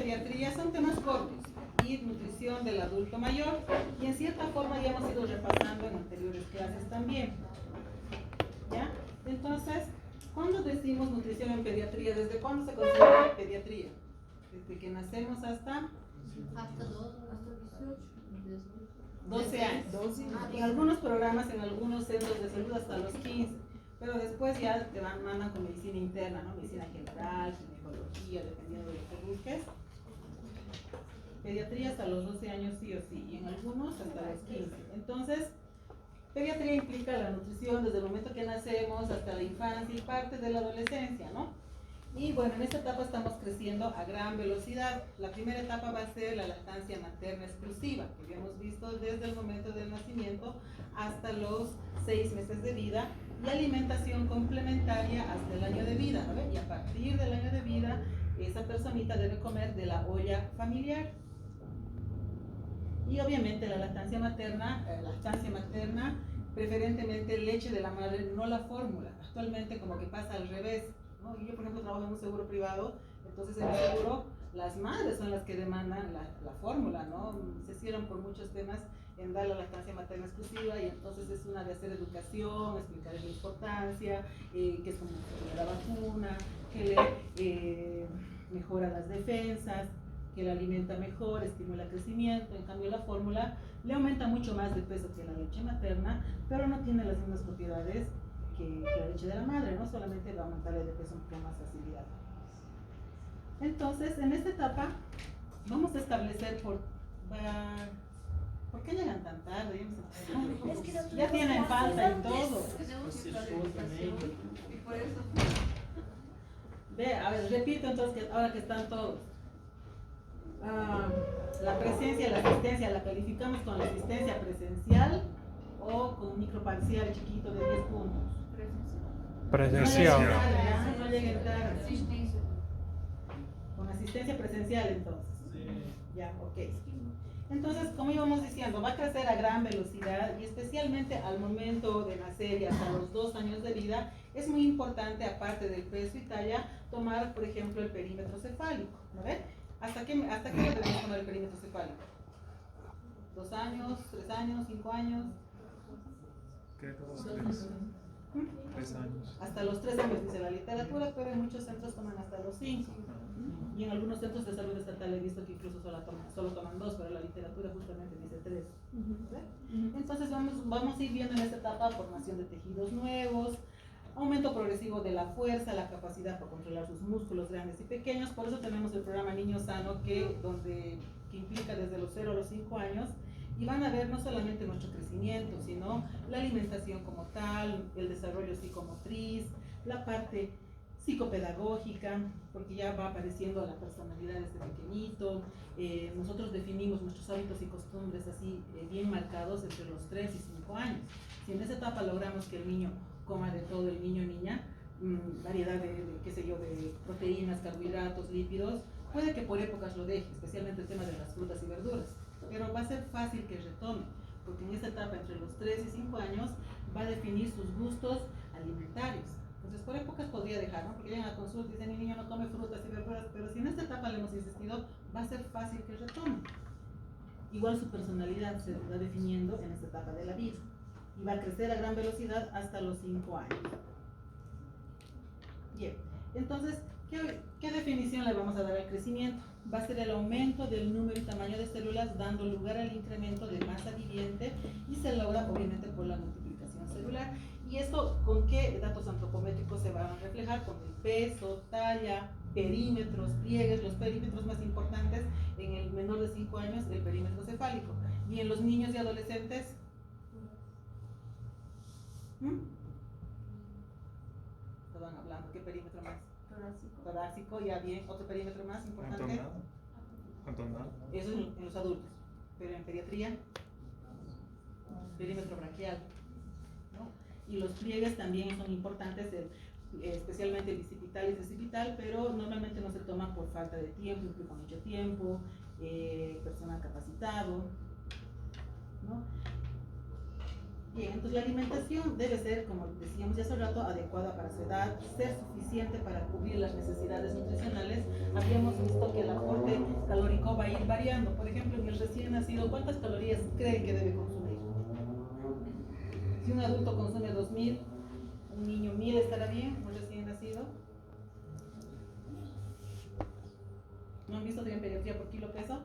pediatría son temas cortos y nutrición del adulto mayor, y en cierta forma ya hemos ido repasando en anteriores clases también. ¿Ya? Entonces, ¿cuándo decimos nutrición en pediatría? ¿Desde cuándo se considera pediatría? Desde que nacemos hasta 12 años. En algunos programas, en algunos centros de salud hasta los 15, pero después ya te mandan con medicina interna, ¿no? Medicina general, ginecología, dependiendo de lo que busques. Pediatría hasta los 12 años sí o sí, y en algunos hasta los 15. Entonces, pediatría implica la nutrición desde el momento que nacemos hasta la infancia y parte de la adolescencia, ¿no? Y bueno, en esta etapa estamos creciendo a gran velocidad. La primera etapa va a ser la lactancia materna exclusiva, que ya hemos visto desde el momento del nacimiento hasta los 6 meses de vida, y alimentación complementaria hasta el año de vida, ¿no? Y a partir del año de vida, esa personita debe comer de la olla familiar. Y obviamente la lactancia materna, preferentemente leche de la madre, no la fórmula. Actualmente como que pasa al revés, ¿no? Yo por ejemplo trabajo en un seguro privado, entonces en el seguro las madres son las que demandan la fórmula, ¿no? Se cierran por muchos temas en dar la lactancia materna exclusiva, y entonces es una de hacer educación, explicarles la importancia, que es como la vacuna, que le mejora las defensas, que la alimenta mejor, estimula el crecimiento. En cambio la fórmula le aumenta mucho más de peso que la leche materna, pero no tiene las mismas propiedades que la leche de la madre, ¿no? Solamente va a aumentarle de peso con más facilidad. Entonces, en esta etapa vamos a establecer ¿por qué llegan tan tarde? Ya tienen falta y todo. Ve, a ver, repito entonces, ahora que están todos. La presencia, la asistencia, ¿la calificamos con la asistencia presencial o con microparcial chiquito de 10 puntos? Presencial. No lleguen tarde. Con asistencia presencial entonces. Ya, ok. Entonces, como íbamos diciendo, va a crecer a gran velocidad, y especialmente al momento de nacer y hasta los 2 años de vida, es muy importante, aparte del peso y talla, tomar, por ejemplo, el perímetro cefálico, ¿no ves? ¿Hasta qué debemos tomar el perímetro cefálico? 2 años, 3 años, 5 años. Creo que 3 años. Hasta los 3 años dice la literatura, pero en muchos centros toman hasta los 5. Y en algunos centros de salud estatal he visto que incluso solo toman 2, pero la literatura justamente dice 3. Entonces vamos a ir viendo en esta etapa formación de tejidos nuevos, aumento progresivo de la fuerza, la capacidad para controlar sus músculos grandes y pequeños. Por eso tenemos el programa Niño Sano, que implica desde los 0 a los 5 años, y van a ver no solamente nuestro crecimiento, sino la alimentación como tal, el desarrollo psicomotriz, la parte psicopedagógica, porque ya va apareciendo la personalidad desde pequeñito. Nosotros definimos nuestros hábitos y costumbres así bien marcados entre los 3 y 5 años. Si en esa etapa logramos que el niño coma de todo, el niño o niña, variedad de proteínas, carbohidratos, lípidos, puede que por épocas lo deje, especialmente el tema de las frutas y verduras, pero va a ser fácil que retome, porque en esta etapa entre los 3 y 5 años va a definir sus gustos alimentarios. Entonces por épocas podría dejar, ¿no? Porque llegan a consulta y dicen: mi niño no come frutas y verduras, pero si en esta etapa le hemos insistido, va a ser fácil que retome. Igual su personalidad se va definiendo en esta etapa de la vida, y va a crecer a gran velocidad hasta los 5 años. Bien, entonces, ¿qué definición le vamos a dar al crecimiento? Va a ser el aumento del número y tamaño de células, dando lugar al incremento de masa viviente, y se logra obviamente por la multiplicación celular. ¿Y esto con qué datos antropométricos se van a reflejar? Con el peso, talla, perímetros, pliegues. Los perímetros más importantes en el menor de 5 años, el perímetro cefálico, y en los niños y adolescentes, estaban hablando, ¿qué perímetro más? Torácico, ya bien. ¿Otro perímetro más importante? Contornado. Eso en los adultos, pero en pediatría, perímetro braquial, ¿no? Y los pliegues también son importantes, especialmente el bicipital y el tricipital, pero normalmente no se toma por falta de tiempo, implica mucho tiempo, personal capacitado, ¿no? Bien, entonces la alimentación debe ser, como decíamos ya hace rato, adecuada para su edad, ser suficiente para cubrir las necesidades nutricionales. Habíamos visto que el aporte a ir variando. Por ejemplo, en el recién nacido, ¿cuántas calorías creen que debe consumir? Si un adulto consume 2000, un niño 1000 estará bien, un recién nacido. ¿No han visto que en pediatría por kilo peso?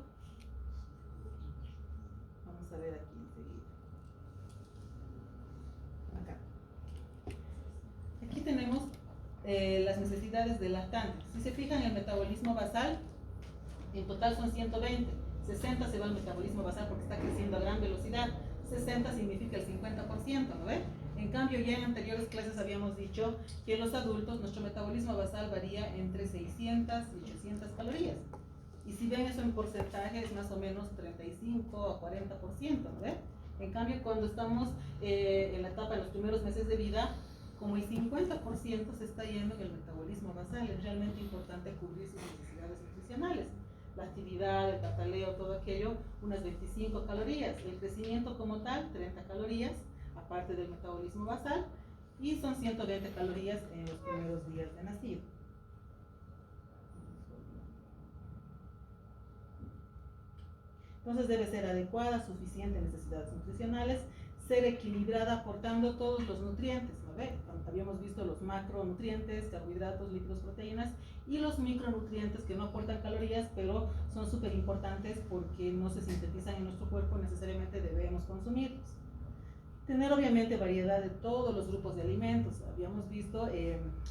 Vamos a ver aquí enseguida. Acá. Aquí tenemos las necesidades del lactante. Si se fijan en el metabolismo basal, en total son 120. 60 se va al metabolismo basal porque está creciendo a gran velocidad. 60 significa el 50%, ¿no ve? En cambio, ya en anteriores clases habíamos dicho que en los adultos nuestro metabolismo basal varía entre 600 y 800 calorías. Y si ven eso en porcentaje es más o menos 35 a 40%, ¿no ve? En cambio, cuando estamos en la etapa de los primeros meses de vida, como el 50% se está yendo en el metabolismo basal, es realmente importante cubrir sus necesidades nutricionales. La actividad, el tataleo, todo aquello, unas 25 calorías. El crecimiento como tal, 30 calorías, aparte del metabolismo basal, y son 120 calorías en los primeros días de nacido. Entonces debe ser adecuada, suficiente en necesidades nutricionales, ser equilibrada aportando todos los nutrientes, ¿no ve? Habíamos visto los macronutrientes, carbohidratos, lípidos, proteínas, y los micronutrientes que no aportan calorías, pero son súper importantes porque no se sintetizan en nuestro cuerpo, necesariamente debemos consumirlos. Tener obviamente variedad de todos los grupos de alimentos. Habíamos visto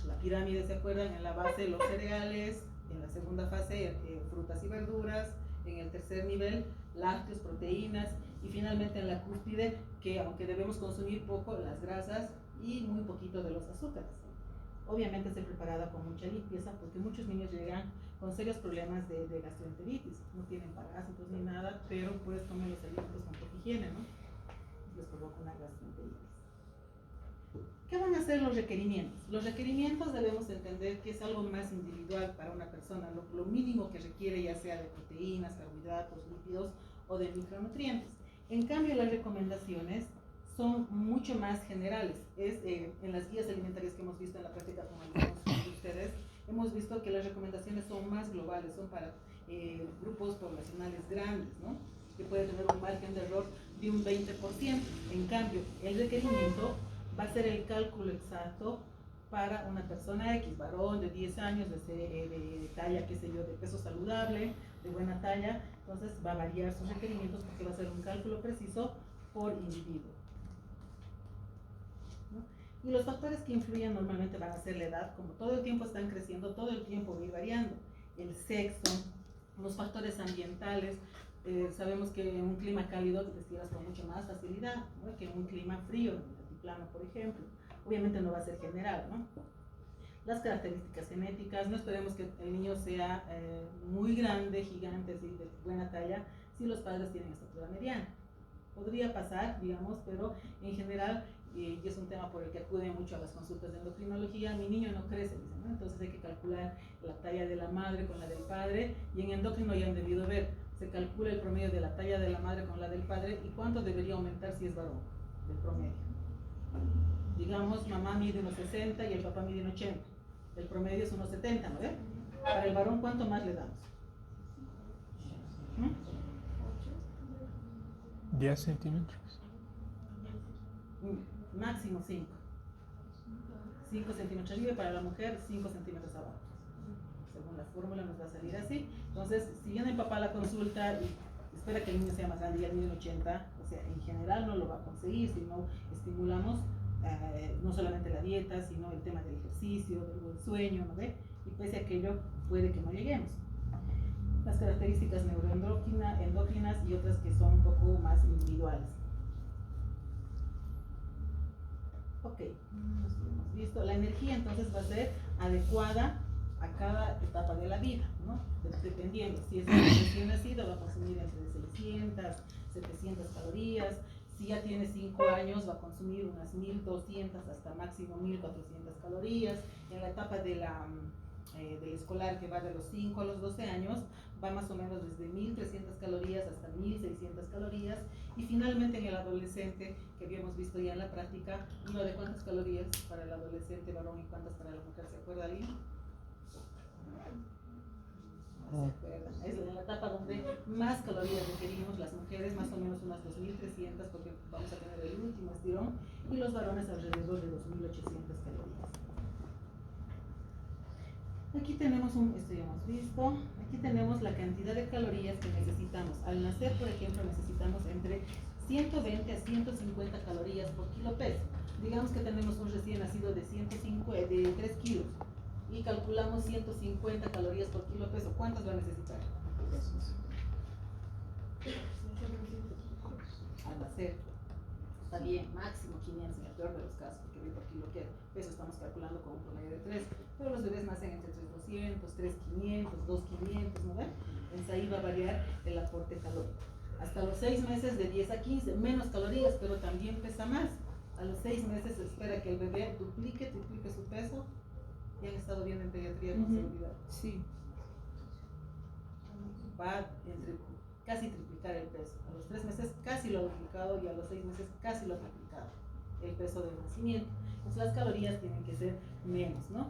la pirámide, ¿se acuerdan? En la base los cereales, en la segunda fase frutas y verduras, en el tercer nivel lácteos, proteínas, y finalmente en la cúspide, que aunque debemos consumir poco, las grasas y muy poquito de los azúcares. Obviamente esté preparada con mucha limpieza porque muchos niños llegan con serios problemas de gastroenteritis, no tienen parásitos ni nada, pero pues comen los alimentos con poca higiene, ¿no? Les provoca una gastroenteritis. ¿Qué van a ser los requerimientos? Los requerimientos debemos entender que es algo más individual para una persona, lo mínimo que requiere, ya sea de proteínas, carbohidratos, lípidos o de micronutrientes. En cambio, las recomendaciones son mucho más generales. En las guías alimentarias que hemos visto en la práctica con algunos de ustedes, hemos visto que las recomendaciones son más globales, son para grupos poblacionales grandes, ¿no? Que puede tener un margen de error de un 20%. En cambio, el requerimiento va a ser el cálculo exacto para una persona X, varón de 10 años, de talla, qué sé yo, de peso saludable, de buena talla. Entonces va a variar sus requerimientos porque va a ser un cálculo preciso por individuo, ¿no? Y los factores que influyen normalmente van a ser la edad, como todo el tiempo están creciendo, todo el tiempo va a ir variando, el sexo, los factores ambientales. Sabemos que en un clima cálido te estiras con mucho más facilidad, ¿no? Que en un clima frío, plano, por ejemplo. Obviamente no va a ser general, ¿no? Las características genéticas, no esperemos que el niño sea muy grande, gigante, así, de buena talla, si los padres tienen estatura mediana. Podría pasar, digamos, pero en general, y es un tema por el que acuden mucho a las consultas de endocrinología, mi niño no crece, dicen, ¿no? Entonces hay que calcular la talla de la madre con la del padre, y en endocrino ya han debido ver, se calcula el promedio de la talla de la madre con la del padre y cuánto debería aumentar si es varón, del promedio. Digamos, mamá mide unos 60 y el papá mide unos 80. El promedio es unos 70, ¿no ve? Para el varón, ¿cuánto más le damos? 10 centímetros. Máximo 5. 5 centímetros arriba y para la mujer 5 centímetros abajo. Según la fórmula nos va a salir así. Entonces, si viene el papá a la consulta y espera que el niño sea más grande y el niño 80, o sea, en general no lo va a conseguir si no estimulamos no solamente la dieta, sino el tema del ejercicio, del sueño, ¿no ve? Y pese a aquello, puede que no lleguemos. Las características neuroendocrinas y otras que son un poco más individuales. Ok, hemos visto. La energía entonces va a ser adecuada a cada etapa de la vida, ¿no? Dependiendo, si es un recién nacido va a consumir entre 600, 700 calorías. Si ya tiene 5 años va a consumir unas 1200 hasta máximo 1400 calorías. En la etapa del escolar, que va de los 5 a los 12 años, va más o menos desde 1300 calorías hasta 1600 calorías. Y finalmente en el adolescente, que habíamos visto ya en la práctica, uno de cuántas calorías para el adolescente varón y cuántas para la mujer, ¿se acuerda alguien? acuerdan? Es la etapa donde más calorías requerimos las mujeres, más o menos unas 2.300, porque vamos a tener el último estirón, y los varones alrededor de 2.800 calorías. Aquí tenemos esto ya hemos visto, aquí tenemos la cantidad de calorías que necesitamos. Al nacer, por ejemplo, necesitamos entre 120 a 150 calorías por kilo peso. Digamos que tenemos un recién nacido de 3 kilos y calculamos 150 calorías por kilo peso. ¿Cuántas va a necesitar? Al nacer. Está bien, máximo 500 en el peor de los casos, porque por kilo peso estamos calculando con un promedio de 3, pero los bebés nacen entre 3.200, 3.500, 2.500, ¿no ven? Entonces ahí va a variar el aporte calórico. Hasta los 6 meses de 10 a 15, menos calorías, pero también pesa más. A los 6 meses se espera que el bebé triplique su peso. ¿Ya han estado viendo en pediatría con seguridad? Sí. Va casi triplicar el peso. A los 3 meses casi lo ha duplicado y a los 6 meses casi lo ha triplicado el peso del nacimiento. Entonces las calorías tienen que ser menos, ¿no?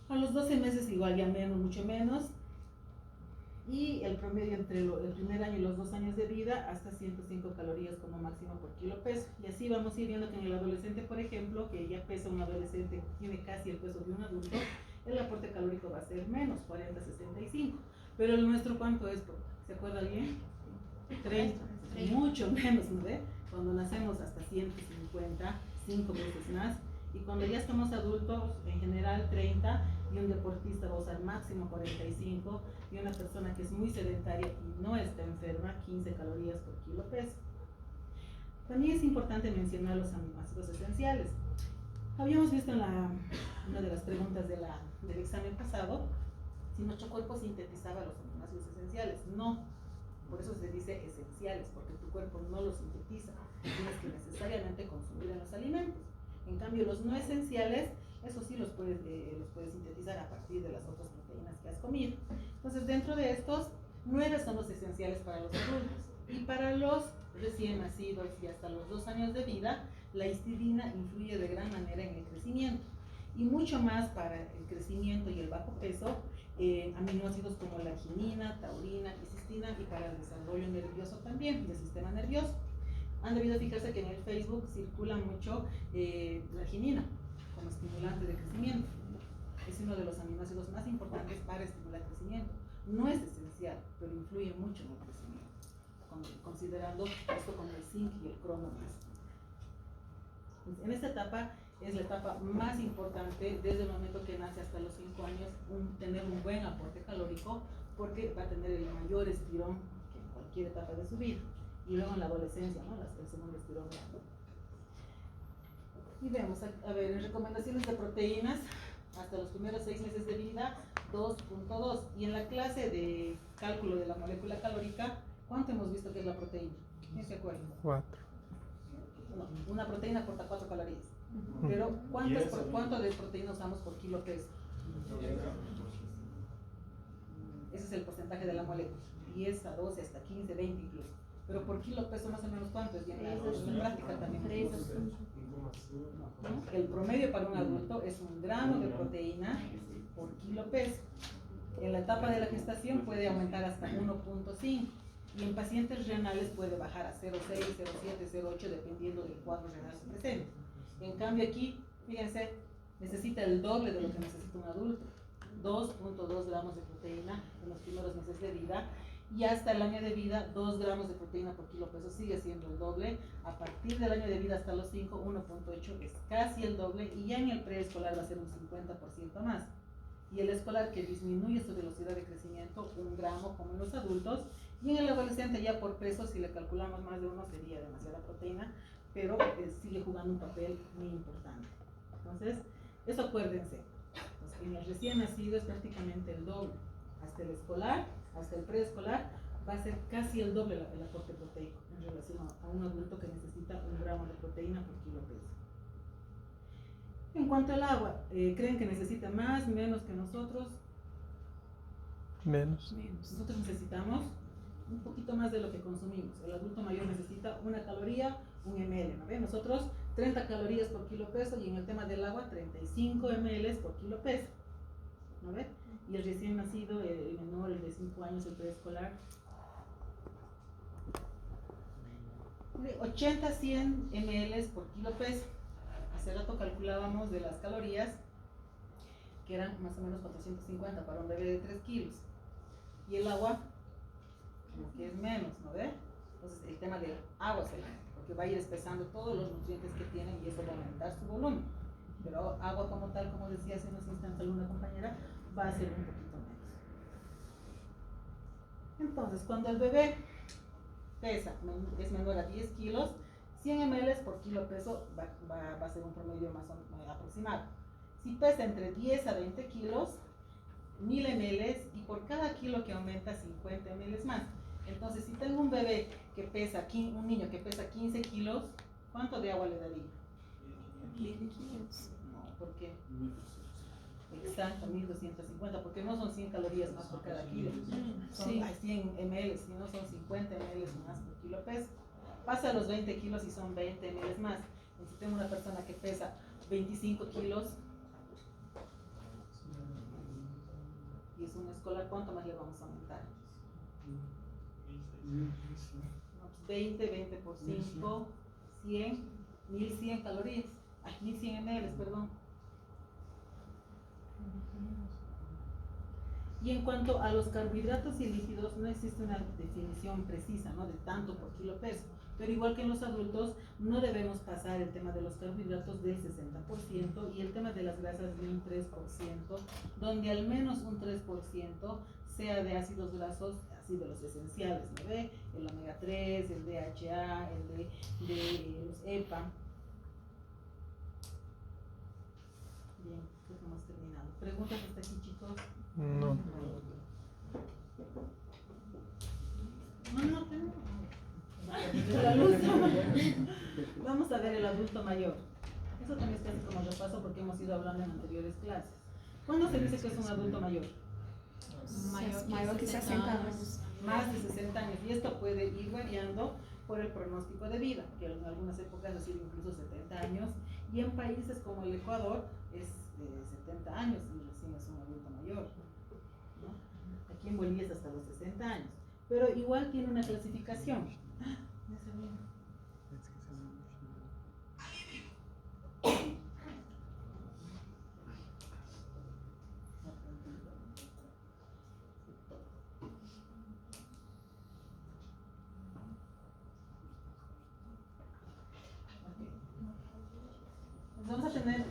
A los 12 meses igual ya menos, mucho menos. Y el promedio entre el primer año y los 2 años de vida hasta 105 calorías como máximo por kilo peso. Y así vamos a ir viendo que en el adolescente, por ejemplo, que ya pesa un adolescente, tiene casi el peso de un adulto, el aporte calórico va a ser menos, 40-65. Pero el nuestro, ¿cuánto es? ¿Se acuerda bien? 30, mucho menos, ¿no ve? Cuando nacemos hasta 150, 5 veces más. Y cuando ya estamos adultos, en general 30, y un deportista va a usar máximo 45, y una persona que es muy sedentaria y no está enferma, 15 calorías por kilo peso. También es importante mencionar los aminoácidos esenciales. Habíamos visto en una de las preguntas del examen pasado si nuestro cuerpo sintetizaba los aminoácidos esenciales. No, por eso se dice esenciales, porque tu cuerpo no los sintetiza, tienes que necesariamente consumir en los alimentos. En cambio, los no esenciales, eso sí los puedes sintetizar a partir de las otras proteínas que has comido. Entonces, dentro de estos, 9 son los esenciales para los adultos. Y para los recién nacidos y hasta los 2 años de vida, la histidina influye de gran manera en el crecimiento. Y mucho más para el crecimiento y el bajo peso, aminoácidos como la arginina, taurina y cistina, y para el desarrollo nervioso también, del sistema nervioso. Han debido fijarse que en el Facebook circula mucho la arginina como estimulante de crecimiento. Es uno de los aminoácidos más importantes para estimular el crecimiento. No es esencial, pero influye mucho en el crecimiento, considerando esto como el zinc y el cromo más. En esta etapa es la etapa más importante desde el momento que nace hasta los 5 años, tener un buen aporte calórico, porque va a tener el mayor estirón que en cualquier etapa de su vida. Y luego en la adolescencia, ¿no? El segundo estirón. Y vemos, a ver, en recomendaciones de proteínas, hasta los primeros 6 meses de vida, 2.2. Y en la clase de cálculo de la molécula calórica, ¿cuánto hemos visto que es la proteína? ¿Quién se acuerda? 4. No, una proteína aporta 4 calorías. Pero ¿cuánto de proteína usamos por kilo peso? Ese es el porcentaje de la molécula. 10 a 12, hasta 15, 20 incluso. Pero por kilo peso más o menos ¿cuánto es? Y en la práctica también. ¿No? El promedio para un adulto es 1 gramo de proteína por kilo peso. En la etapa de la gestación puede aumentar hasta 1.5 y en pacientes renales puede bajar a 0.6, 0.7, 0.8 dependiendo del cuadro renal presente. En cambio aquí, fíjense, necesita el doble de lo que necesita un adulto. 2.2 gramos de proteína en los primeros meses de vida, y hasta el año de vida 2 gramos de proteína por kilo peso, sigue siendo el doble. A partir del año de vida hasta los 5, 1.8 es casi el doble, y ya en el preescolar va a ser un 50% más. Y el escolar, que disminuye su velocidad de crecimiento 1 gramo como en los adultos, y en el adolescente ya por peso, si le calculamos más de 1 sería demasiada proteína, pero sigue jugando un papel muy importante. Entonces, eso acuérdense. Entonces, en el recién nacido es prácticamente el doble. Hasta el escolar, hasta el preescolar, va a ser casi el doble el aporte proteico en relación a un adulto que necesita 1 gramo de proteína por kilo peso. En cuanto al agua, ¿creen que necesita más, menos que nosotros? Menos. Nosotros necesitamos un poquito más de lo que consumimos. El adulto mayor necesita 1 caloría, 1 ml, ¿no ve? Nosotros 30 calorías por kilo peso, y en el tema del agua 35 ml por kilo peso, ¿no ve? y el recién nacido, el menor, el de 5 años, el preescolar, de 80 a 100 ml por kilo peso. Hace rato calculábamos de las calorías que eran más o menos 450 para un bebé de 3 kilos, y el agua como que es menos, ¿no ve? Entonces el tema del agua se porque va a ir espesando todos los nutrientes que tienen y eso va a aumentar su volumen, pero agua como tal, como decía hace unos instantes alguna compañera, va a ser un poquito menos. Entonces cuando el bebé pesa, es menor a 10 kilos, 100 ml por kilo peso va a ser un promedio más o menos aproximado. Si pesa entre 10 a 20 kilos, 1000 ml, y por cada kilo que aumenta 50 ml más. Entonces, si tengo un bebé que pesa, un niño que pesa 15 kilos, ¿cuánto de agua le daría? 1500. No, ¿por qué? Exacto, 1250, porque no son 100 calorías más por cada kilo. Son 100 ml, si no son 50 ml más por kilo peso. Pasa a los 20 kilos y son 20 ml más. Entonces, si tengo una persona que pesa 25 kilos y es un escolar, ¿cuánto más le vamos a aumentar? 20 por 5, 100, 1100 calorías, 1100 ml, perdón. Y en cuanto a los carbohidratos y lípidos, no existe una definición precisa, ¿no?, de tanto por kilo peso, pero igual que en los adultos, no debemos pasar el tema de los carbohidratos del 60% y el tema de las grasas de un 3%, donde al menos un 3% sea de ácidos grasos, así de los esenciales, ¿no ve? El omega 3, el DHA, el de los EPA. Bien, pues hemos terminado. ¿Preguntas hasta aquí, chicos? No. No tengo. El adulto. Vamos a ver el adulto mayor. Eso también es casi como repaso porque hemos ido hablando en anteriores clases. ¿Cuándo se dice que es un adulto mayor? Mayor que 60 años. Más de 60 años. Y esto puede ir variando por el pronóstico de vida, que en algunas épocas ha sido incluso 70 años. Y en países como el Ecuador es 70 años y recién es un adulto mayor, ¿no? Aquí en Bolivia es hasta los 60 años. Pero igual tiene una clasificación. Vamos a tener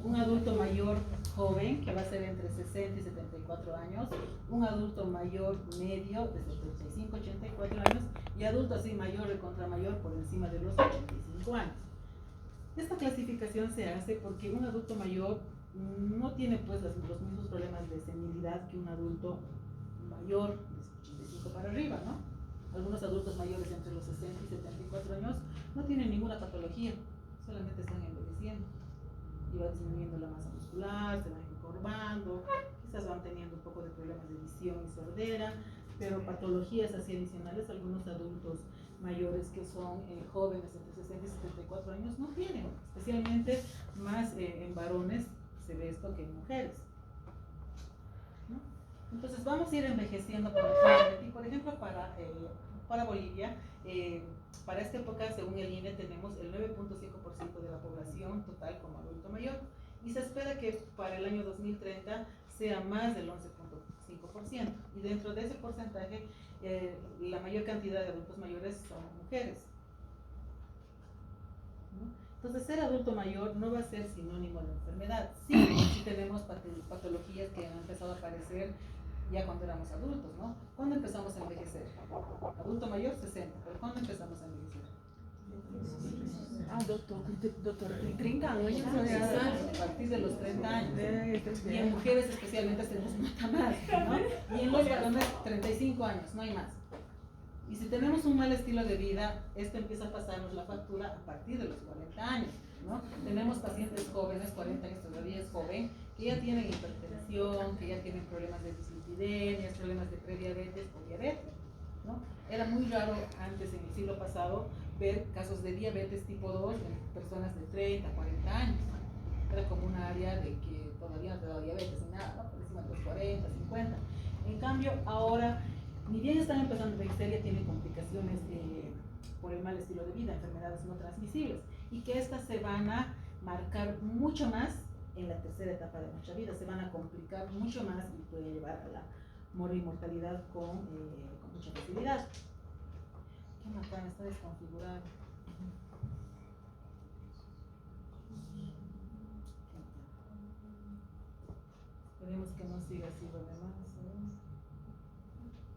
un adulto mayor joven que va a ser entre 60 y 74 años, un adulto mayor medio de 75 a 84 años y adulto así mayor de contra mayor por encima de los 85 años. Esta clasificación se hace porque un adulto mayor no tiene pues los mismos problemas de senilidad que un adulto mayor de 85 para arriba, ¿no? Algunos adultos mayores entre los 60 y 74 años no tienen ninguna patología, solamente están envejeciendo y va disminuyendo la masa muscular, se van encorvando, quizás van teniendo un poco de problemas de visión y sordera, pero patologías así adicionales algunos adultos mayores que son jóvenes entre 60 y 74 años no tienen, especialmente más en varones se ve esto que en mujeres, ¿no? Entonces vamos a ir envejeciendo paulatinamente y por ejemplo para Bolivia, para esta época, según el INE, tenemos el 9.5% de la población total como adulto mayor y se espera que para el año 2030 sea más del 11.5% y dentro de ese porcentaje la mayor cantidad de adultos mayores son mujeres, ¿no? Entonces ser adulto mayor no va a ser sinónimo de enfermedad. Sí tenemos patologías que han empezado a aparecer ya cuando éramos adultos, ¿no? ¿Cuándo empezamos a envejecer? Adulto mayor 60, pero ¿cuándo empezamos a envejecer? Doctor, 30 años. A partir de los 30 años. Y en mujeres especialmente se nos nota más, ¿no? Y en los varones 35 años, no hay más. Y si tenemos un mal estilo de vida, esto empieza a pasarnos la factura a partir de los 40 años, ¿no? Tenemos pacientes jóvenes, 40 años todavía es joven, que ya tienen hipertensión, que ya tienen problemas de dislipidemias, problemas de prediabetes o diabetes, ¿no? Era muy raro antes, en el siglo pasado, ver casos de diabetes tipo 2 en personas de 30, 40 años. Era como una área de que todavía no te da diabetes ni nada, ¿no? Por encima de los 40, 50. En cambio, ahora, ni bien están empezando a envejecer, ya tienen complicaciones por el mal estilo de vida, enfermedades no transmisibles, y que estas se van a marcar mucho más en la tercera etapa de nuestra vida, se van a complicar mucho más y puede llevar a la mortalidad con mucha facilidad. ¿Qué matan? Está desconfigurado. Esperemos que no siga así lo demás.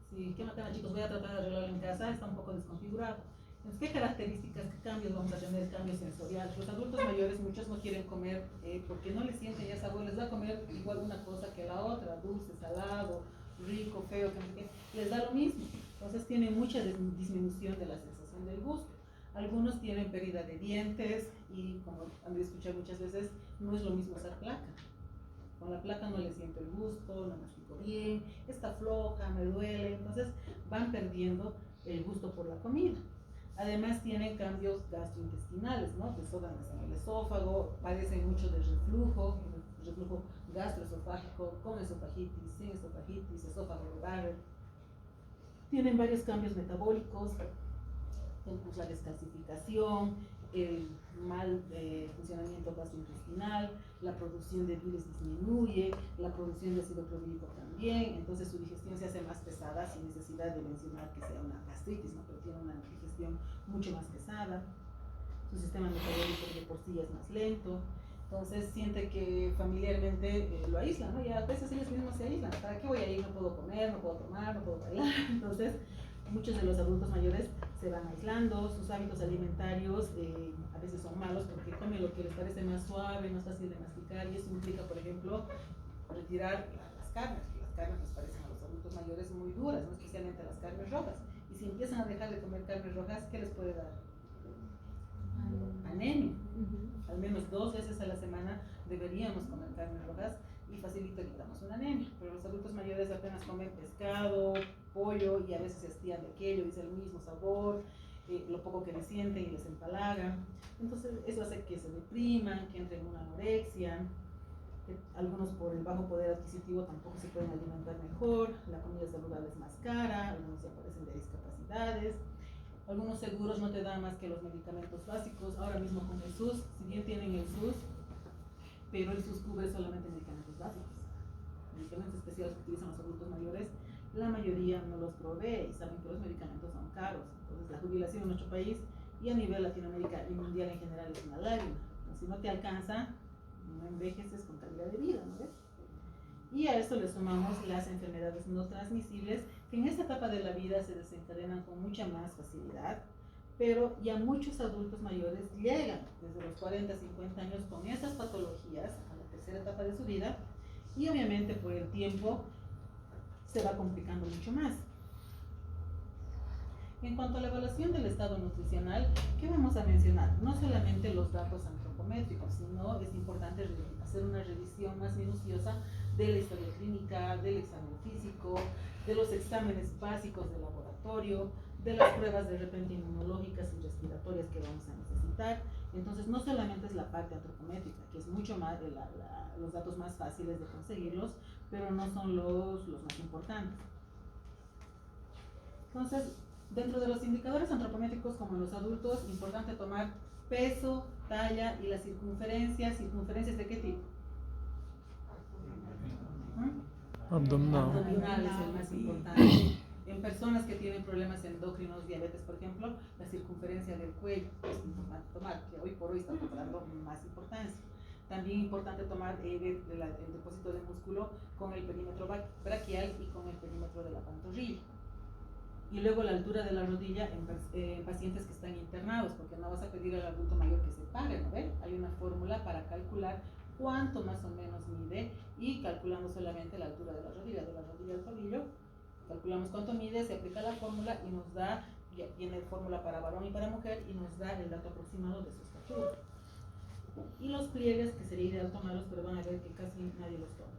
Sí, ¿qué matan, chicos? Voy a tratar de arreglarlo en casa, está un poco desconfigurado. Entonces, ¿qué características, qué cambios vamos a tener? Cambios sensoriales. Los adultos mayores, muchos no quieren comer porque no les sienten ya sabor, les va a comer igual una cosa que la otra, dulce, salado, rico, feo, que les da lo mismo. Entonces tienen mucha disminución de la sensación del gusto. Algunos tienen pérdida de dientes y, como han de escuchar muchas veces, no es lo mismo usar placa. Con la placa no le siento el gusto, no mastico bien, está floja, me duele, entonces van perdiendo el gusto por la comida. Además tienen cambios gastrointestinales, ¿no? Desórdenes en el esófago, padecen mucho de reflujo gastroesofágico, con esofagitis, sin esofagitis, esófago de Barrett. Tienen varios cambios metabólicos, la descalcificación, el mal funcionamiento gastrointestinal, la producción de bilis disminuye, la producción de ácido clorhídrico también, entonces su digestión se hace más pesada sin necesidad de mencionar que sea una gastritis, ¿no? Pero tiene una digestión mucho más pesada, su sistema metabólico de por sí es más lento, entonces siente que familiarmente lo aíslan, ¿no? Y a veces ellos mismos se aíslan, ¿para qué voy a ir? No puedo comer, no puedo tomar, no puedo bailar, entonces muchos de los adultos mayores se van aislando, sus hábitos alimentarios a veces son malos porque comen lo que les parece más suave, más fácil de masticar, y eso implica, por ejemplo, retirar las carnes, que las carnes les parecen a los adultos mayores muy duras, ¿no? Especialmente las carnes rojas, y si empiezan a dejar de comer carnes rojas, ¿qué les puede dar? Anemia. Al menos 2 veces a la semana deberíamos comer carnes rojas y facilito evitamos una anemia, pero los adultos mayores apenas comen pescado, pollo y a veces se hastían de aquello, dice el mismo sabor, lo poco que les sienten y les empalaga, entonces eso hace que se depriman, que entren en una anorexia, algunos por el bajo poder adquisitivo tampoco se pueden alimentar mejor, la comida saludable es más cara, algunos ya padecen de discapacidades, algunos seguros no te dan más que los medicamentos básicos, ahora mismo con el SUS, si bien tienen el SUS, pero el SUS cubre solamente medicamentos básicos. Medicamentos especiales que utilizan los adultos mayores, la mayoría no los provee y saben que los medicamentos son caros. Entonces la jubilación en nuestro país y a nivel Latinoamérica y mundial en general es una lágrima. Si no te alcanza, no envejeces con calidad de vida, ¿no ves? Y a esto le sumamos las enfermedades no transmisibles que en esta etapa de la vida se desencadenan con mucha más facilidad, pero ya muchos adultos mayores llegan desde los 40, 50 años con estas patologías a la tercera etapa de su vida y obviamente por el tiempo se va complicando mucho más. En cuanto a la evaluación del estado nutricional, ¿qué vamos a mencionar? No solamente los datos antropométricos, sino es importante hacer una revisión más minuciosa de la historia clínica, del examen físico, de los exámenes básicos de laboratorio, de las pruebas de repente inmunológicas y respiratorias que vamos a necesitar. Entonces no solamente es la parte antropométrica, que es mucho más los datos más fáciles de conseguirlos, pero no son los más importantes. Entonces, dentro de los indicadores antropométricos como en los adultos, importante tomar peso, talla y la circunferencia. ¿Circunferencias de qué tipo? Abdominal. Abdominal es el más importante. En personas que tienen problemas endocrinos, diabetes, por ejemplo, la circunferencia del cuello es importante tomar, que hoy por hoy está cobrando más importancia. También importante tomar el depósito de músculo con el perímetro braquial y con el perímetro de la pantorrilla. Y luego la altura de la rodilla en pacientes que están internados, porque no vas a pedir al adulto mayor que se pare, ¿no ven? Hay una fórmula para calcular cuánto más o menos mide y calculamos solamente la altura de la rodilla al tobillo, calculamos cuánto mide, se aplica la fórmula y nos da, ya tiene fórmula para varón y para mujer y nos da el dato aproximado de su estatura. Y los pliegues, que sería ideal tomarlos, pero van a ver que casi nadie los toma.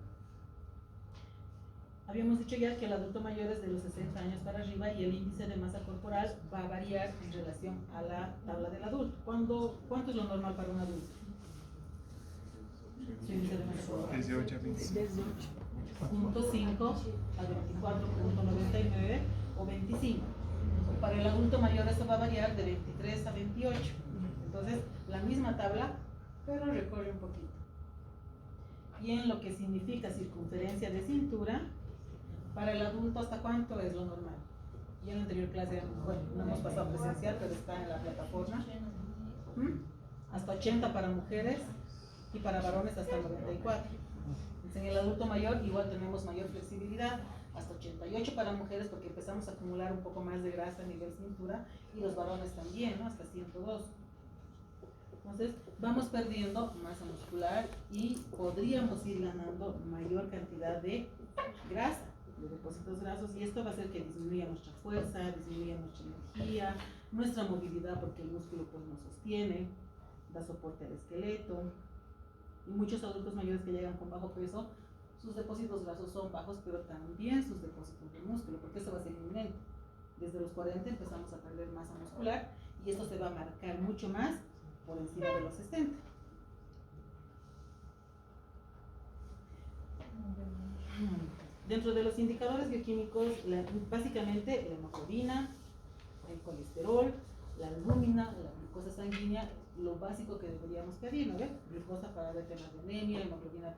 Habíamos dicho ya que el adulto mayor es de los 60 años para arriba y el índice de masa corporal va a variar en relación a la tabla del adulto. ¿Cuánto es lo normal para un adulto? Su índice de masa corporal. 18 a 25. 0.5 a 24.99 o 25. Para el adulto mayor esto va a variar de 23 a 28. Entonces, la misma tabla, pero recorre un poquito. Y en lo que significa circunferencia de cintura, para el adulto, ¿hasta cuánto es lo normal? Y en la anterior clase, bueno, no hemos pasado presencial, pero está en la plataforma. Hasta 80 para mujeres y para varones hasta 94. En el adulto mayor igual tenemos mayor flexibilidad, hasta 88 para mujeres porque empezamos a acumular un poco más de grasa a nivel cintura, y los varones también, ¿no? Hasta 102. Entonces vamos perdiendo masa muscular y podríamos ir ganando mayor cantidad de grasa, de depósitos grasos, y esto va a hacer que disminuya nuestra fuerza, disminuya nuestra energía, nuestra movilidad, porque el músculo pues nos sostiene, da soporte al esqueleto. Y muchos adultos mayores que llegan con bajo peso, sus depósitos grasos son bajos, pero también sus depósitos de músculo, porque eso va a ser inminente. Desde los 40 empezamos a perder masa muscular y esto se va a marcar mucho más por encima de los 60. Dentro de los indicadores bioquímicos, básicamente la hemoglobina, el colesterol, la albúmina, la glucosa sanguínea, lo básico que deberíamos pedir, ¿no ves? Glucosa para ver temas de anemia, hemoglobina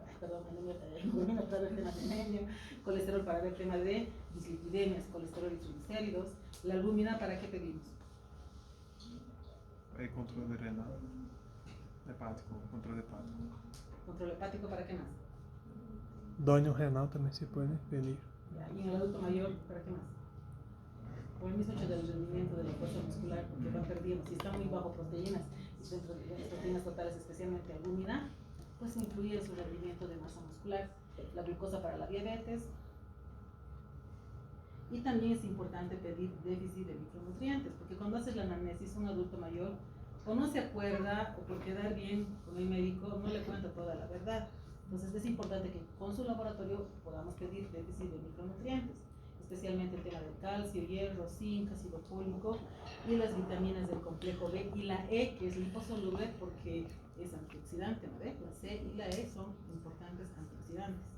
para ver temas de anemia, colesterol para ver temas de dislipidemias, colesterol y triglicéridos. La albúmina, ¿para qué pedimos? Control de renal, hepático, control hepático. Control hepático, ¿para qué más? Daño renal también se puede pedir. Y en el adulto mayor, ¿para qué más? Por el mismo hecho del rendimiento de la fuerza muscular, porque van perdiendo. Si está muy bajo proteínas, y dentro de las proteínas totales, especialmente albúmina, pues influye su rendimiento de masa muscular. La glucosa para la diabetes. Y también es importante pedir déficit de micronutrientes, porque cuando haces la anamnesis, un adulto mayor o no se acuerda, o por quedar bien con el médico, no le cuenta toda la verdad. Entonces es importante que con su laboratorio podamos pedir déficit de micronutrientes, especialmente el tema del calcio, hierro, zinc, ácido fólico y las vitaminas del complejo B y la E, que es liposoluble porque es antioxidante, ¿no ve? La C y la E son importantes antioxidantes.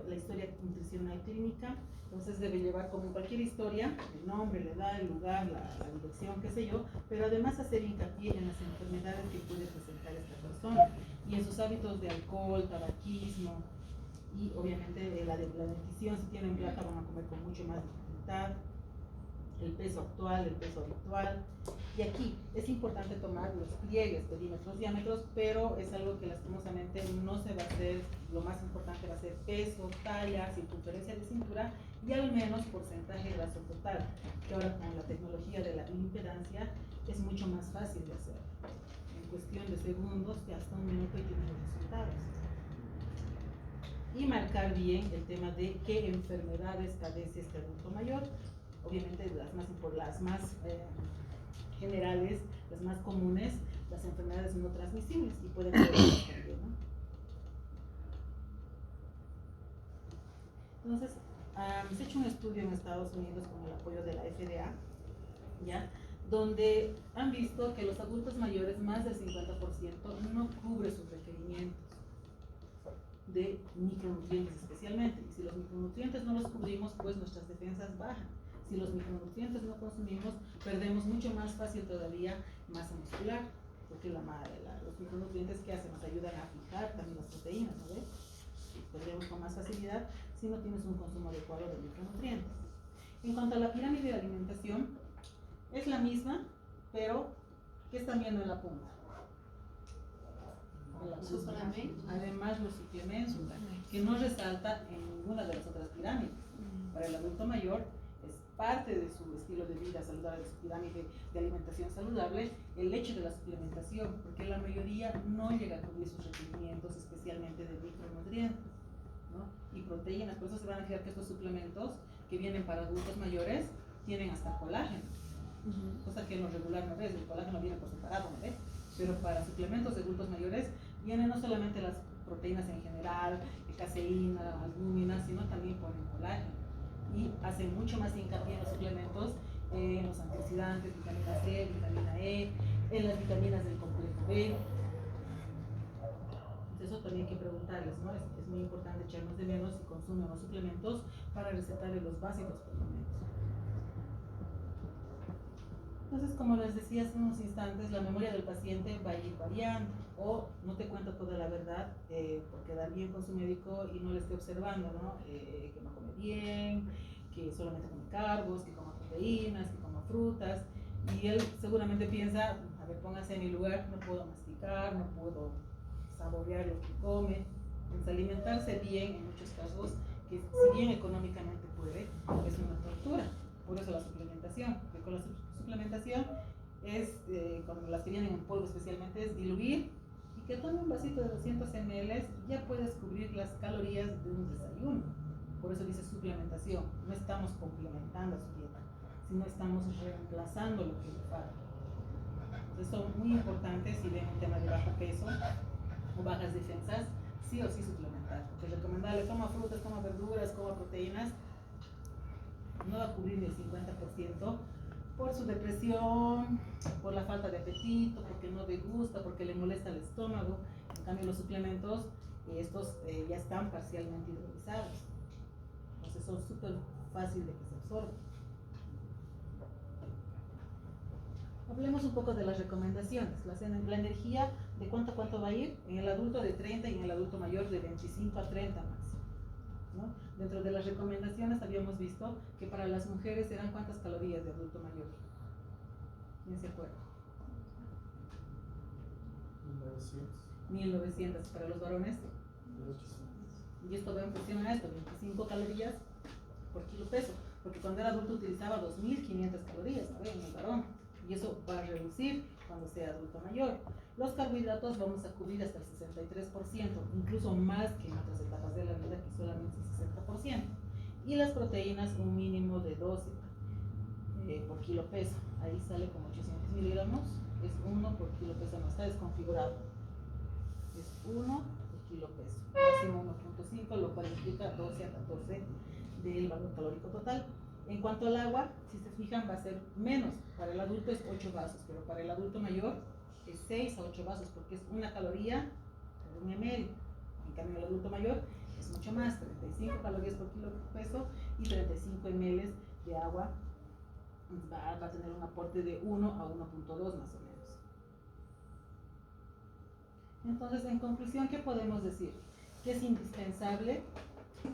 La historia nutricional clínica, entonces debe llevar, como en cualquier historia, el nombre, la edad, el lugar, la dirección, qué sé yo, pero además hacer hincapié en las enfermedades que puede presentar esta persona y en sus hábitos de alcohol, tabaquismo y obviamente la dentición. Si tienen placa van a comer con mucho más dificultad, el peso actual, el peso habitual. Y aquí es importante tomar los pliegues, perímetros, diámetros, pero es algo que lastimosamente no se va a hacer. Lo más importante va a ser peso, talla, circunferencia de cintura y al menos porcentaje de graso total, que ahora con la tecnología de la impedancia es mucho más fácil de hacer. En cuestión de segundos, que hasta un minuto y tienes los resultados. Y marcar bien el tema de qué enfermedades padece este adulto mayor. Obviamente las más generales, las más comunes, las enfermedades no transmisibles, y pueden haber otras también, ¿no? Entonces, se ha hecho un estudio en Estados Unidos con el apoyo de la FDA, ¿ya? Donde han visto que los adultos mayores, más del 50%, no cubre sus requerimientos de micronutrientes especialmente. Y si los micronutrientes no los cubrimos, pues nuestras defensas bajan. Si los micronutrientes no consumimos, perdemos mucho más fácil todavía masa muscular, porque los micronutrientes que hacen nos ayudan a fijar también las proteínas, ¿no ves? Perdemos con más facilidad si no tienes un consumo adecuado de micronutrientes. En cuanto a la pirámide de alimentación, es la misma, pero ¿qué están viendo en la punta? Además los suplementos, que no resalta en ninguna de las otras pirámides. Para el adulto mayor es parte de su estilo de vida saludable, de su pirámide de alimentación saludable, el hecho de la suplementación, porque la mayoría no llega a cubrir sus requerimientos, especialmente de micronutrientes, ¿no? Y proteínas. Por eso se van a fijar que estos suplementos que vienen para adultos mayores tienen hasta colágeno, cosa que en lo regular no ves. El colágeno viene por separado, ¿no ves? Pero para suplementos de adultos mayores vienen no solamente las proteínas en general, caseína, albúmina, sino también ponen colágeno. Y hacen mucho más hincapié en los suplementos en los antioxidantes, vitamina C, vitamina E, en las vitaminas del complejo B. Eso también hay que preguntarles, ¿no? Es muy importante echarnos de menos si consumen los suplementos para recetarles los básicos por lo menos. Entonces, como les decía hace unos instantes, la memoria del paciente va a ir variando, o no te cuenta toda la verdad por quedar bien con su médico y no le esté observando, ¿no? Que no come bien, que solamente come carbos, que coma proteínas, que coma frutas, y él seguramente piensa, a ver, póngase en mi lugar, no puedo masticar, no puedo saborear lo que come. Entonces, alimentarse bien en muchos casos, que si bien económicamente puede, es una tortura. Por eso la suplementación, porque con la suplementación es, cuando las que vienen en polvo especialmente, es diluir y que tome un vasito de 200 ml, ya puedes cubrir las calorías de un desayuno. Por eso dice suplementación, no estamos complementando su dieta, sino estamos reemplazando lo que le falta. Entonces son muy importantes si ven un tema de bajo peso o bajas defensas, sí o sí suplementar, porque recomendarle coma frutas, coma verduras, coma proteínas, no va a cubrir ni el 50% por su depresión, por la falta de apetito, porque no le gusta, porque le molesta el estómago. En cambio los suplementos, estos ya están parcialmente hidrolizados, entonces son súper fáciles de que se absorban. Hablemos un poco de las recomendaciones. La energía, ¿de cuánto a cuánto va a ir? En el adulto de 30 y en el adulto mayor de 25 a 30 máximo, ¿no? Dentro de las recomendaciones habíamos visto que para las mujeres eran ¿cuántas calorías de adulto mayor? ¿Quién se acuerda? 1900. Para los varones, 1800. y esto va en función a esto, 25 calorías por kilo peso, porque cuando era adulto utilizaba 2500 calorías, ¿no? En el varón, y eso va a reducir cuando sea adulto mayor. Los carbohidratos vamos a cubrir hasta el 63%, incluso más que en otras etapas de la vida, que solamente el 60%. Y las proteínas, un mínimo de 12 por kilo peso. Ahí sale como 800 miligramos, es 1 por kilo peso, no está desconfigurado. Es 1 por kilo peso, máximo 1.5, lo cual implica 12 a 14 del valor calórico total. En cuanto al agua, si se fijan, va a ser menos. Para el adulto es 8 vasos, pero para el adulto mayor es 6 a 8 vasos, porque es una caloría por 1 ml. En cambio, el adulto mayor es mucho más, 35 calorías por kilo peso y 35 ml de agua. Va a tener un aporte de 1 a 1.2 más o menos. Entonces, en conclusión, ¿qué podemos decir? Que es indispensable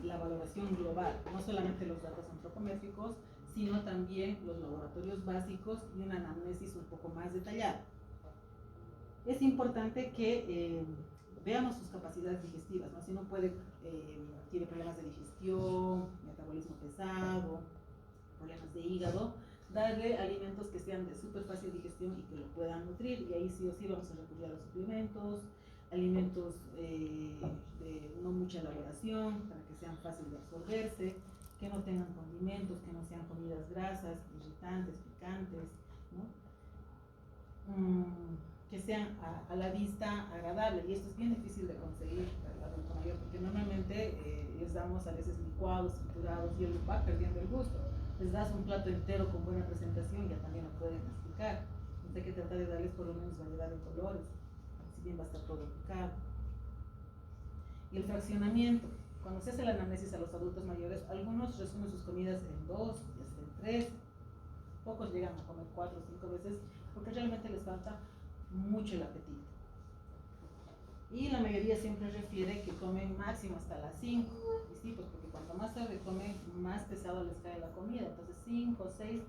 la valoración global, no solamente los datos antropométricos, sino también los laboratorios básicos y una anamnesis un poco más detallada. Es importante que veamos sus capacidades digestivas, ¿no? Si no puede, tiene problemas de digestión, metabolismo pesado, problemas de hígado, darle alimentos que sean de súper fácil digestión y que lo puedan nutrir, y ahí sí o sí vamos a recurrir a los suplementos, alimentos de no mucha elaboración para que sean fáciles de absorberse, que no tengan condimentos, que no sean comidas grasas, irritantes, picantes, ¿no? Que sean a la vista agradables, y esto es bien difícil de conseguir para el adulto mayor, porque normalmente les damos a veces licuados, triturados, y él va perdiendo el gusto. Les das un plato entero con buena presentación, ya también lo pueden masticar. Entonces hay que tratar de darles por lo menos variedad de colores, si bien va a estar todo picado. Y el fraccionamiento, cuando se hace la anamnesis a los adultos mayores, algunos resumen sus comidas en 2 y hasta en 3, pocos llegan a comer 4 o 5 veces, porque realmente les falta mucho el apetito. Y la mayoría siempre refiere que comen máximo hasta las 5, y sí, pues porque cuanto más tarde comen, más pesado les cae la comida, entonces 5 o 6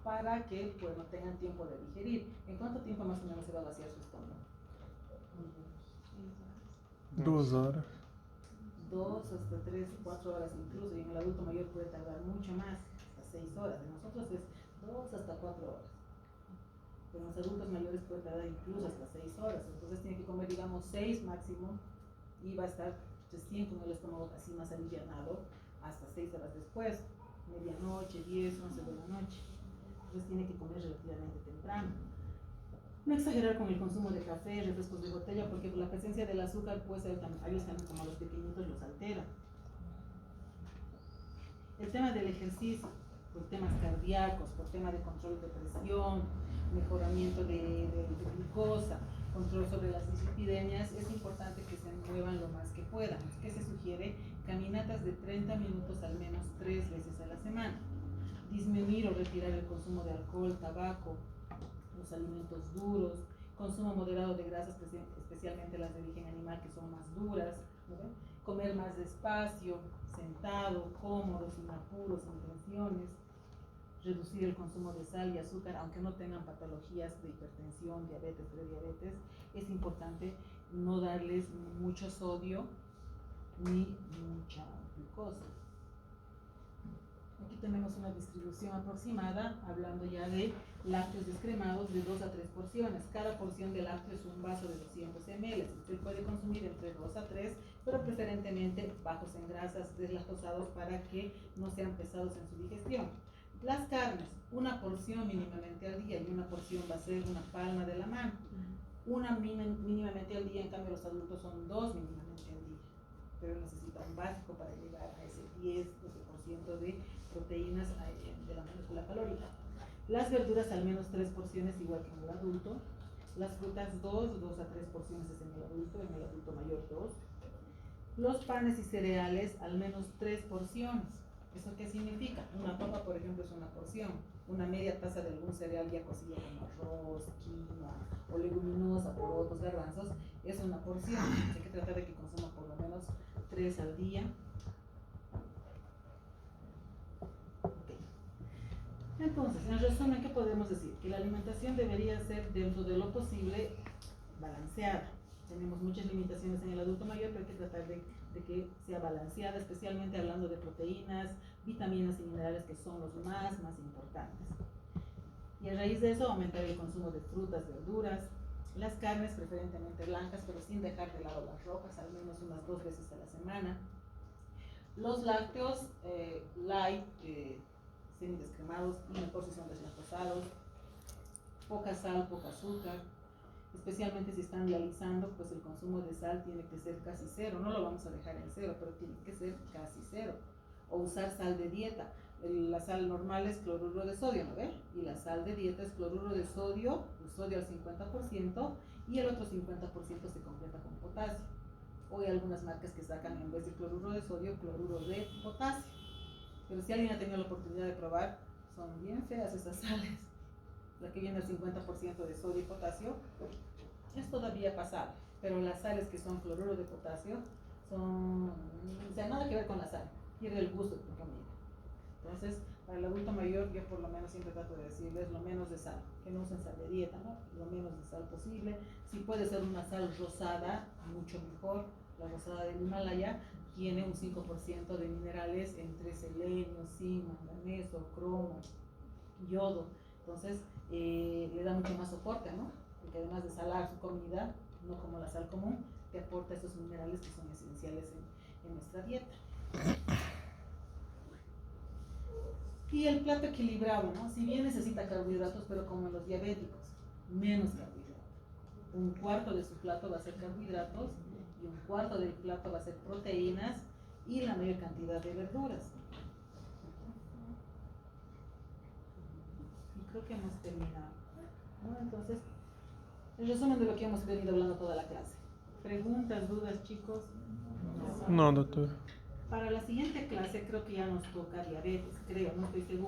para que pues no tengan tiempo de digerir. ¿En cuánto tiempo más o menos se va a vaciar su estómago? 2 horas. 2 hasta 3, 4 horas incluso, y en el adulto mayor puede tardar mucho más, hasta 6 horas. En nosotros es 2 hasta 4 horas. Pero en los adultos mayores puede tardar incluso hasta 6 horas. Entonces tiene que comer, digamos, 6 máximo, y va a estar recién con el estómago así más alivianado hasta 6 horas después, medianoche, 10, 11 de la noche. Entonces tiene que comer relativamente temprano. No exagerar con el consumo de café, refrescos de botella, porque la presencia del azúcar puede ser a ellos también, como a los pequeñitos, los altera. El tema del ejercicio. por temas cardíacos, por tema de control de presión, mejoramiento de glucosa, control sobre las dislipidemias, es importante que se muevan lo más que puedan. ¿Qué se sugiere? Caminatas de 30 minutos al menos 3 veces a la semana. Disminuir o retirar el consumo de alcohol, tabaco, los alimentos duros, consumo moderado de grasas, especialmente las de origen animal que son más duras, ¿no? Comer más despacio, sentado, cómodo, sin apuros, sin tensiones, reducir el consumo de sal y azúcar, aunque no tengan patologías de hipertensión, diabetes, prediabetes, es importante no darles mucho sodio ni mucha glucosa. Aquí tenemos una distribución aproximada, hablando ya de lácteos descremados de 2 a 3 porciones. Cada porción de lácteo es un vaso de 200 ml. Usted puede consumir entre 2 a 3, pero preferentemente bajos en grasas, deslactosados para que no sean pesados en su digestión. Las carnes, una porción mínimamente al día, y una porción va a ser una palma de la mano. Una mínimamente al día, en cambio los adultos son 2 mínimamente al día, pero necesita un básico para llegar a ese 10-12% de proteínas de la molécula calórica. Las verduras al menos 3 porciones, igual que en el adulto. Las frutas 2 a 3 porciones es en el adulto mayor 2. Los panes y cereales al menos 3 porciones. ¿Eso qué significa? Una papa, por ejemplo, es una porción. Una media taza de algún cereal ya cocido como arroz, quinoa o leguminosa, porotos, garbanzos, es una porción. Hay que tratar de que consuma por lo menos 3 al día. Okay. Entonces, en resumen, ¿qué podemos decir? Que la alimentación debería ser, dentro de lo posible, balanceada. Tenemos muchas limitaciones en el adulto mayor, pero hay que tratar de que sea balanceada, especialmente hablando de proteínas, vitaminas y minerales, que son los más importantes. Y a raíz de eso, aumentar el consumo de frutas, verduras, las carnes, preferentemente blancas, pero sin dejar de lado las rojas, al menos unas 2 veces a la semana. Los lácteos light, semidescremados, y mejor si son deslactosados, poca sal, poca azúcar. Especialmente si están dializando, pues el consumo de sal tiene que ser casi cero. No lo vamos a dejar en cero, pero tiene que ser casi cero. O usar sal de dieta. La sal normal es cloruro de sodio, ¿no ve? Y la sal de dieta es cloruro de sodio, el sodio al 50%, y el otro 50% se completa con potasio. Hoy hay algunas marcas que sacan, en vez de cloruro de sodio, cloruro de potasio. Pero si alguien ha tenido la oportunidad de probar, son bien feas esas sales. La que viene al 50% de sodio y potasio es todavía pasable, pero las sales que son cloruro de potasio son, o sea, nada que ver con la sal, pierde el gusto de tu comida. Entonces, para el adulto mayor, yo por lo menos siempre trato de decirles lo menos de sal, que no usen sal de dieta, ¿no? Lo menos de sal posible. Si puede ser una sal rosada, mucho mejor. La rosada del Himalaya tiene un 5% de minerales entre selenio, zinc, manganeso, cromo, yodo. Entonces, le da mucho más soporte, ¿no? Porque además de salar su comida, no como la sal común, te aporta esos minerales que son esenciales en nuestra dieta. Y el plato equilibrado, ¿no? Si bien necesita carbohidratos, pero como en los diabéticos, menos carbohidratos. Un cuarto de su plato va a ser carbohidratos y un cuarto del plato va a ser proteínas y la mayor cantidad de verduras. Creo que hemos terminado, ¿no? Entonces, el resumen de lo que hemos venido hablando toda la clase. ¿Preguntas, dudas, chicos? No, doctor. Para la siguiente clase creo que ya nos toca diabetes, creo, no estoy seguro.